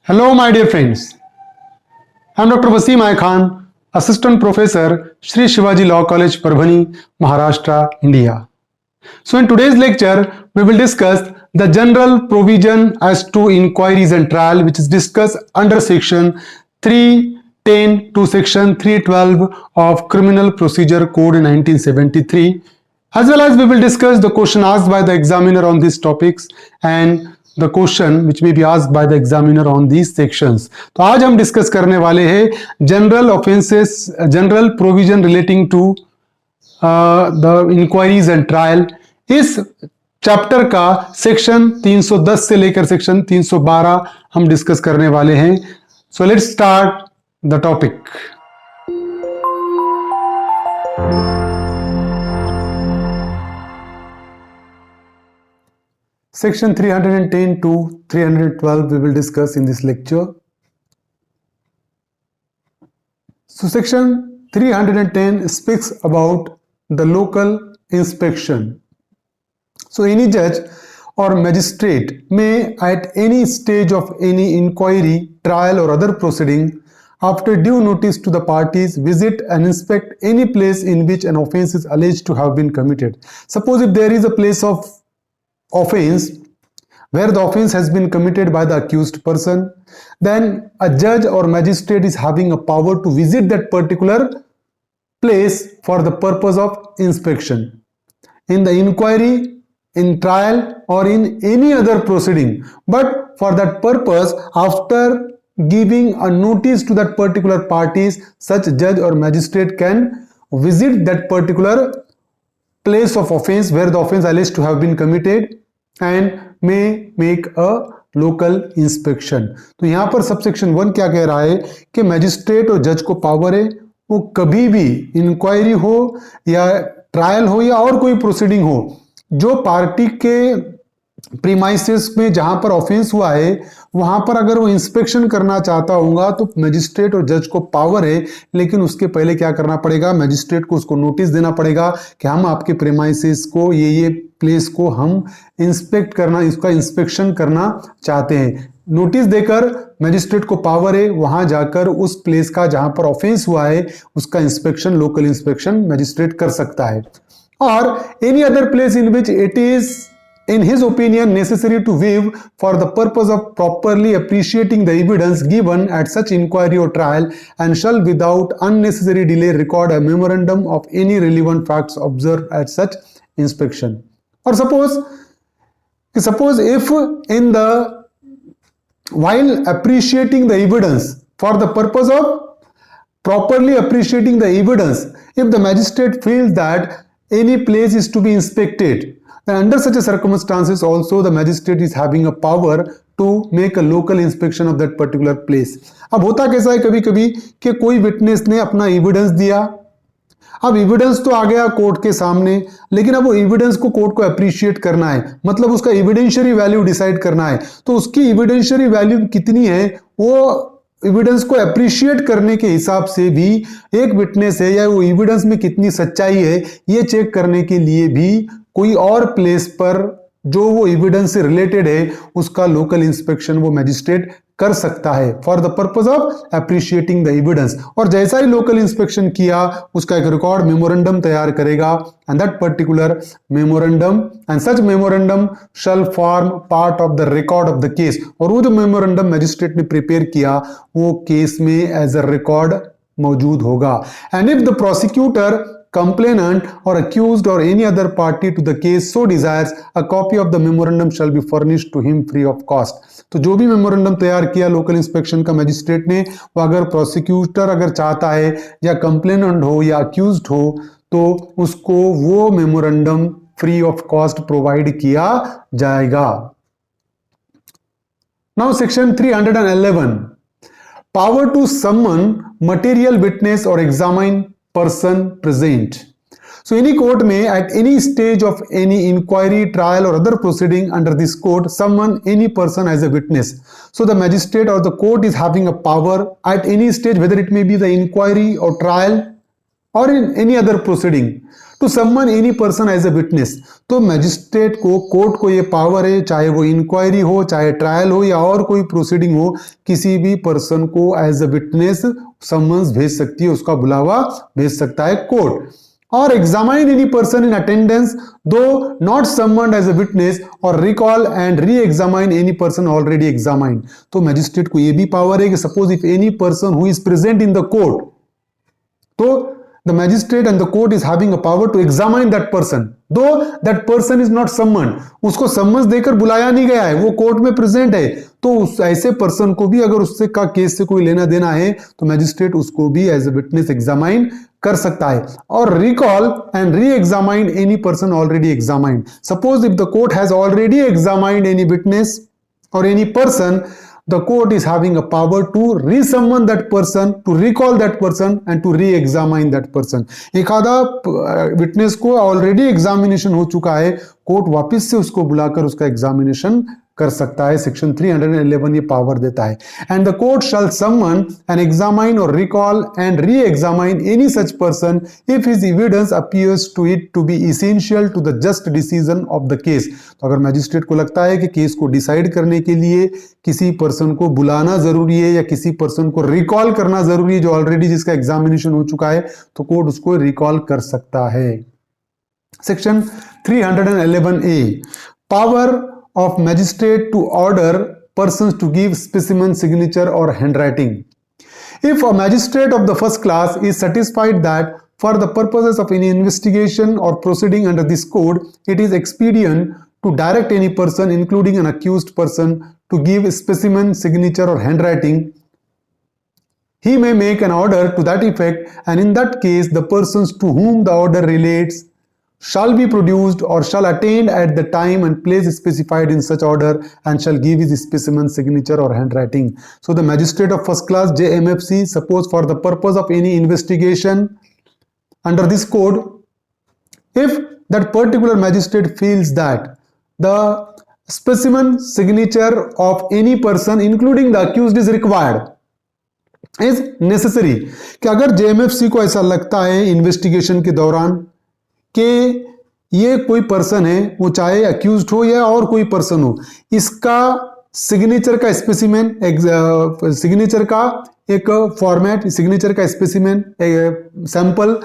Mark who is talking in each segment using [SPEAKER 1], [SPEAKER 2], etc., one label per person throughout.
[SPEAKER 1] Hello, my dear friends. I'm Dr. Wasim I Khan, Assistant Professor, Shri Shivaji Law College, Parbhani, Maharashtra, India. So, in today's lecture, we will discuss the general provision as to inquiries and trial, which is discussed under section 310 to section 312 of Criminal Procedure Code 1973. As well as we will discuss the question asked by the examiner on these topics and the question which may be asked by the examiner on these sections. तो आज हम discuss करने वाले हैं general offences general provision relating to the inquiries and trial. इस chapter का section 310 से लेकर सेक्शन 312 हम डिस्कस करने वाले हैं. So let's start the topic. Section 310 to 312 we will discuss in this lecture. So section 310 speaks about the local inspection. So any judge or magistrate may at any stage of any inquiry, trial or other proceeding after due notice to the parties visit and inspect any place in which an offence is alleged to have been committed. Suppose if there is a place of offense where the offense has been committed by the accused person, then a judge or magistrate is having a power to visit that particular place for the purpose of inspection. In the inquiry, in trial or in any other proceeding, but for that purpose, after giving a notice to that particular parties, such judge or magistrate can visit that particular place of offense where the offense alleged to have been committed and may make a local inspection. तो यहाँ पर subsection 1 क्या कह रहा है कि magistrate और जज को पावर है, वो कभी भी इंक्वायरी हो या ट्रायल हो या और कोई प्रोसीडिंग हो, जो पार्टी के प्रीमाइसेस में जहां पर ऑफेंस हुआ है वहां पर अगर वो इंस्पेक्शन करना चाहता होगा तो मैजिस्ट्रेट और जज को पावर है, लेकिन उसके पहले क्या करना पड़ेगा, मैजिस्ट्रेट को उसको नोटिस देना पड़ेगा कि हम आपके प्रीमाइसेस को ये प्लेस को हम इंस्पेक्ट करना, इसका इंस्पेक्शन करना चाहते हैं. नोटिस देकर मैजिस्ट्रेट को पावर है वहां जाकर उस प्लेस का जहां पर ऑफेंस हुआ है उसका इंस्पेक्शन, लोकल इंस्पेक्शन मैजिस्ट्रेट कर सकता है. और any other place in which it is in his opinion necessary to view for the purpose of properly appreciating the evidence given at such inquiry or trial, and shall without unnecessary delay record a memorandum of any relevant facts observed at such inspection. Or suppose if in the while appreciating the evidence for the purpose of properly appreciating the evidence, if the magistrate feels that any place is to be inspected, then under such a circumstances also the magistrate is having a power to make a local inspection of that particular place. अब होता कैसा है कभी कभी कि कोई witness ने अपना एविडेंस दिया, अब एविडेंस तो आ गया कोर्ट के सामने, लेकिन अब वो एविडेंस को कोर्ट को अप्रिशिएट करना है, मतलब उसका एविडेंशियरी वैल्यू डिसाइड करना है. तो उसकी एविडेंशियरी वैल्यू कितनी है वो एविडेंस को अप्रिशिएट करने के हिसाब से भी एक विटनेस है या वो एविडेंस में कितनी सच्चाई है ये चेक करने के लिए भी कोई और प्लेस पर जो वो एविडेंस से रिलेटेड है उसका लोकल इंस्पेक्शन वो मैजिस्ट्रेट कर सकता है for the purpose of appreciating the evidence. और जैसा ही लोकल इंस्पेक्शन किया उसका एक रिकॉर्ड मेमोरेंडम तैयार करेगा, and that particular memorandum and such memorandum shall form part of the record of the case. और वो जो मेमोरेंडम मैजिस्ट्रेट ने प्रिपेयर किया वो केस में एज अ रिकॉर्ड मौजूद होगा. And if the prosecutor, complainant or accused or any other party to the case so desires, a copy of the memorandum shall be furnished to him free of cost. तो जो भी memorandum तैयार किया local inspection का magistrate ने, वो अगर prosecutor अगर चाहता है या कंप्लेनेंट हो या अक्यूज्ड हो तो उसको वो memorandum free of cost provide किया जाएगा. Now section 311, power to summon material witness और examine person present. So any court may at any stage of any inquiry, trial or other proceeding under this code summon any person as a witness. So the magistrate or the court is having a power at any stage, whether it may be the inquiry or trial or in any other proceeding to summon any person as a witness। तो magistrate को, court को ये power है, चाहे वो inquiry हो, चाहे trial हो या और कोई प्रोसीडिंग हो, किसी भी पर्सन को एज अ विटनेस समन्स भेज सकती है, उसका बुलावा भेज सकता है कोर्ट। और examine any person in attendance though not summoned as a witness, और रिकॉल एंड री examine any person already examined. तो मैजिस्ट्रेट को यह भी पावर है कि suppose if any person who is present in the court, तो the magistrate and the court is having a power to examine that person, though that person is not summoned। उसको summons देकर बुलाया नहीं गया है, वो कोर्ट में present है, तो उस ऐसे पर्सन को भी अगर उससे का केस से कोई लेना देना है तो मैजिस्ट्रेट उसको भी एज ए विटनेस एग्जामाइन कर सकता है। और रिकॉल एंड री examine any person already examined. Suppose if the court has already examined any witness और any person, the court is having a power to re-summon that person, to recall that person and to re-examine that person। एक आधा witness को already examination हो चुका है, court वापस से उसको बुलाकर उसका एग्जामिनेशन कर सकता है। सेक्शन 311 ये पावर देता है। And the court shall summon and examine और रिकॉल एंड री examine any such person if his evidence appears to it to be essential to the just decision of the case. तो अगर magistrate को लगता है कि केस को decide करने के लिए किसी पर्सन को बुलाना जरूरी है या किसी पर्सन को रिकॉल करना जरूरी है जो ऑलरेडी जिसका एग्जामिनेशन हो चुका है, तो कोर्ट उसको रिकॉल कर सकता है। Section 311A, power of magistrate to order persons to give specimen signature or handwriting। If a magistrate of the first class is satisfied that for the purposes of any investigation or proceeding under this code it is expedient to direct any person including an accused person to give specimen signature or handwriting, he may make an order to that effect, and in that case the persons to whom the order relates shall be produced or shall attend at the time and place specified in such order and shall give his specimen signature or handwriting। So the magistrate of first class JMFC, suppose for the purpose of any investigation under this code, if that particular magistrate feels that the specimen signature of any person including the accused is required, is necessary, कि अगर JMFC को ऐसा लगता है investigation के दौरान कि ये कोई पर्सन है, वो चाहे अक्यूज्ड हो या और कोई पर्सन हो, इसका सिग्नेचर का स्पेसिमेन, सिग्नेचर का एक फॉर्मेट, सिग्नेचर का स्पेसिमेन सैंपल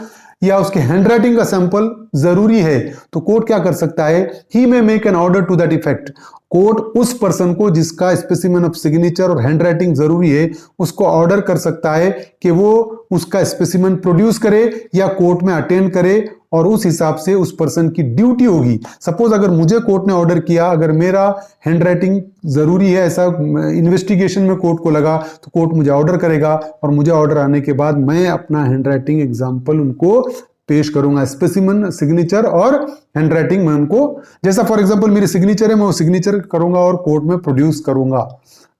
[SPEAKER 1] या उसके हैंडराइटिंग का सैंपल जरूरी है, तो कोर्ट क्या कर सकता है, he may make an order to that effect. Court उस पर्सन को जिसका स्पेसिमेन ऑफ सिग्नेचर और हैंडराइटिंग जरूरी है उसको ऑर्डर कर सकता है कि वो उसका स्पेसिमेन प्रोड्यूस करे या कोर्ट में अटेंड करे, और उस हिसाब से उस पर्सन की ड्यूटी होगी। सपोज अगर मुझे कोर्ट ने ऑर्डर किया, अगर मेरा हैंडराइटिंग जरूरी है ऐसा इन्वेस्टिगेशन में कोर्ट को लगा, तो कोर्ट मुझे ऑर्डर करेगा और मुझे ऑर्डर आने के बाद मैं अपना हैंडराइटिंग एग्जाम्पल उनको पेश करूंगा, स्पेसिमेन सिग्नेचर और हैंडराइटिंग मैं उनको, जैसा फॉर एग्जांपल मेरी सिग्नेचर है, मैं वो सिग्नेचर करूंगा और कोर्ट में प्रोड्यूस करूंगा।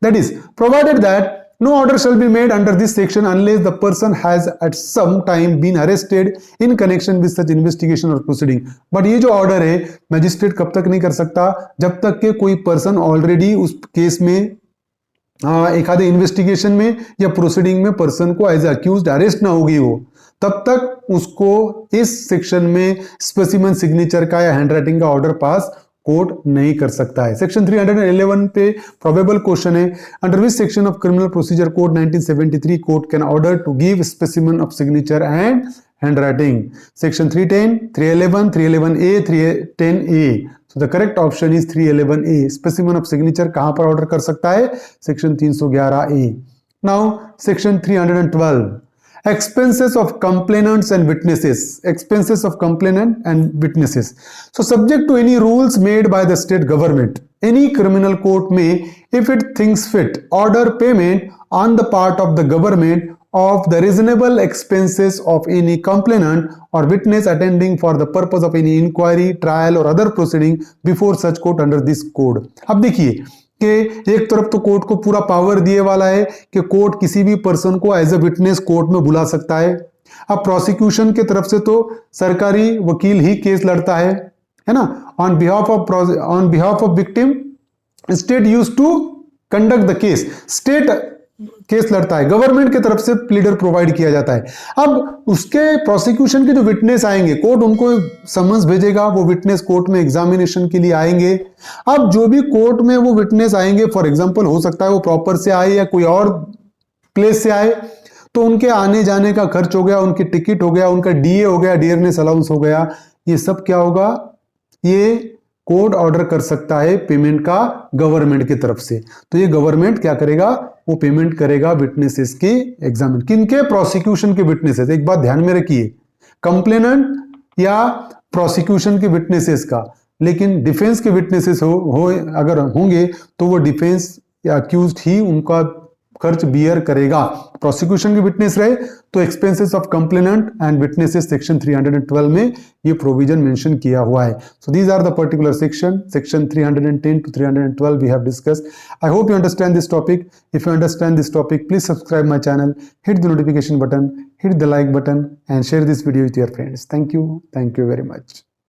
[SPEAKER 1] That is provided that no order shall be made under this section unless the person has at some time been arrested in connection with such investigation or proceeding। but ये जो order है magistrate कब तक नहीं कर सकता, जब तक के कोई पर्सन ऑलरेडी उस केस में एक आधे इन्वेस्टिगेशन में या प्रोसीडिंग में पर्सन को एज अक्यूज्ड अरेस्ट ना हो गई हो, तब तक उसको इस सेक्शन में स्पेसिमेन सिग्नेचर का या हैंडराइटिंग का ऑर्डर पास कोर्ट नहीं कर सकता है। सेक्शन 311 पे प्रोबेबल क्वेश्चन है, under which section of Criminal Procedure Code 1973 court can order to give specimen of signature and handwriting. Section 310, 311, 311A, 310A। So the correct option is 311A। Specimen of signature कहां पर order कर सकता है, section 311A। Now section 312, expenses of complainants and witnesses, expenses of complainant and witnesses। so subject to any rules made by the state government, any criminal court may, if it thinks fit, order payment on the part of the government of the reasonable expenses of any complainant or witness attending for the purpose of any inquiry, trial or other proceeding before such court under this code। अब देखिए कि एक तरफ तो court को पूरा power दिए वाला है कि कोर्ट किसी भी पर्सन को एज ए विटनेस कोर्ट में बुला सकता है। अब प्रोसिक्यूशन के तरफ से तो सरकारी वकील ही केस लड़ता है ना, on behalf of victim state used to conduct the case. State case लड़ता है, गवर्नमेंट की तरफ से प्लीडर प्रोवाइड किया जाता है। अब उसके प्रोसिक्यूशन के जो विटनेस आएंगे, कोर्ट उनको समन्स भेजेगा, वो विटनेस कोर्ट में एग्जामिनेशन के लिए आएंगे। अब जो भी कोर्ट में वो विटनेस आएंगे, फॉर एग्जांपल हो सकता है वो प्रॉपर से आए या कोई और प्लेस से आए, तो उनके आने जाने का खर्च हो गया, उनकी टिकट हो गया, उनका डीए हो गया, डियरनेस अलाउंस हो गया, ये सब क्या होगा, ये कोर्ट ऑर्डर कर सकता है पेमेंट का गवर्नमेंट की तरफ से। तो ये गवर्नमेंट क्या करेगा, वो पेमेंट करेगा विटनेसेस की एग्जामिन, किनके, प्रोसिक्यूशन के विटनेसेस। एक बात ध्यान में रखिए, कंप्लेनेंट या प्रोसिक्यूशन के विटनेसेस का, लेकिन डिफेंस के विटनेसेस हो अगर होंगे तो वो डिफेंस या अक्यूज्ड ही उनका खर्च बियर करेगा। प्रोसिक्यूशन की विटनेस रहे तो expenses of complainant and witnesses section 312 में ये प्रोविजन मेंशन किया हुआ है। So these are the particular section 310 to 312 we have discussed. I hope you understand this topic. If you understand this topic, please subscribe my channel, hit the notification button, hit the like button and share this video with your friends. Thank you very much.